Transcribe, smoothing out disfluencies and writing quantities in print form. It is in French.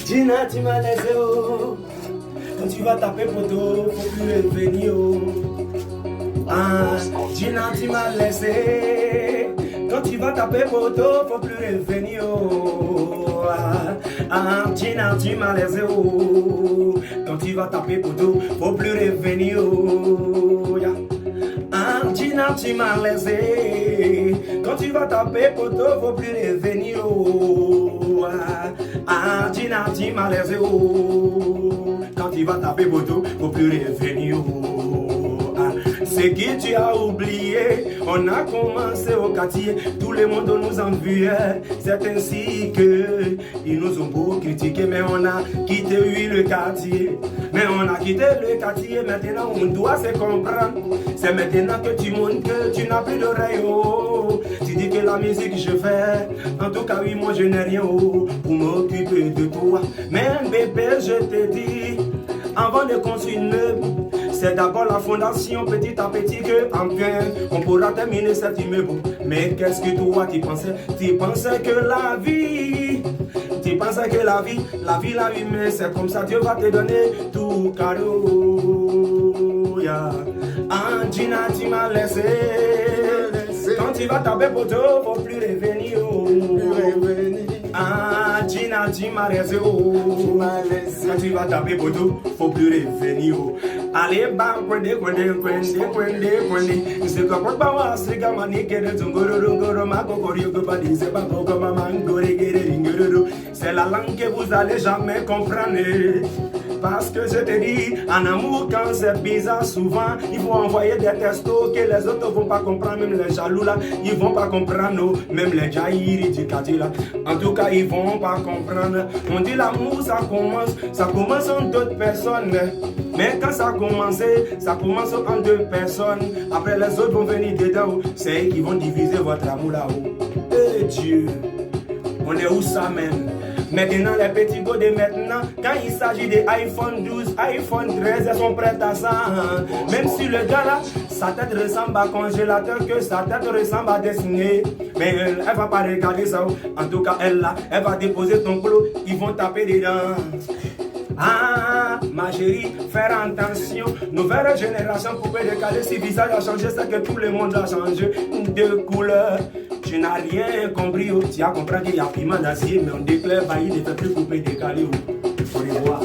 Gina, tu m'as laissé, oh. Quand tu vas taper poteau, faut plus revenir, oh. Ah, Gina, tu m'as laissé. Quand tu vas taper poteau, faut plus revenir, oh. Ah, Gina, tu m'as laissé, oh. Quand tu vas taper poteau, faut plus revenir, oh. Yeah. Ah, Gina, tu m'as laissé. Quand tu vas taper poteau, faut plus revenir, oh. Ah, Gina, tu m'as laissé, oh. Quand tu vas taper poteau, faut plus revenir, oh. Ah, c'est que tu as oublié. On a commencé au quartier, tout le monde nous enviait. C'est ainsi que ils nous ont beau critiquer, mais on a quitté oui, le quartier. Mais on a quitté le quartier, maintenant on doit se comprendre. C'est maintenant que tu montres que tu n'as plus d'oreille, oh. Tu dis que la musique je fais, en tout cas oui moi je n'ai rien, oh, pour m'occuper de toi. Mais bébé je te dis, avant de construire une œuvre, c'est d'abord la fondation petit à petit que enfin on pourra terminer cet immeuble. Mais qu'est-ce que toi tu pensais? Tu pensais que la vie, mais c'est comme ça Dieu va te donner tout cadeau. Yeah. Ah, Gina, tu m'as laissé. Quand tu vas taper poteau, faut plus revenir. Ah, Gina, tu m'as laissé. Quand tu vas taper poteau, faut plus revenir. Allez, bam, kwende. C'est quoi pas wa sriga mani kere zungoro makokori gobadi c'est pas comme maman gore. C'est la langue que vous allez jamais comprendre. Parce que je te dis, en amour, quand c'est bizarre, souvent, il faut envoyer des textos que les autres ne vont pas comprendre, même les jaloux là, ils ne vont pas comprendre, même les jaïris du quartier là. En tout cas, ils ne vont pas comprendre. On dit l'amour, ça commence en deux personnes. Mais quand ça commence en deux personnes. Après, les autres vont venir dedans. C'est eux qui vont diviser votre amour là-haut. Eh Dieu, on est où ça même? Maintenant, les petits gars de maintenant, quand il s'agit des iPhone 12, iPhone 13, ils sont prêts à ça. Même si le gars là, sa tête ressemble à congélateur, que sa tête ressemble à dessiner. Mais elle va pas regarder ça. En tout cas, elle là, elle va déposer ton clou, ils vont taper dedans. Ah, ma chérie, faire attention. Nouvelle génération, poupée décalée, si visage a changé, c'est que tout le monde a changé de couleur. Tu n'as rien compris, tu as compris qu'il y a piment d'acier, mais on déclare, bah, il ne fait plus poupée décalée. Faut les voir.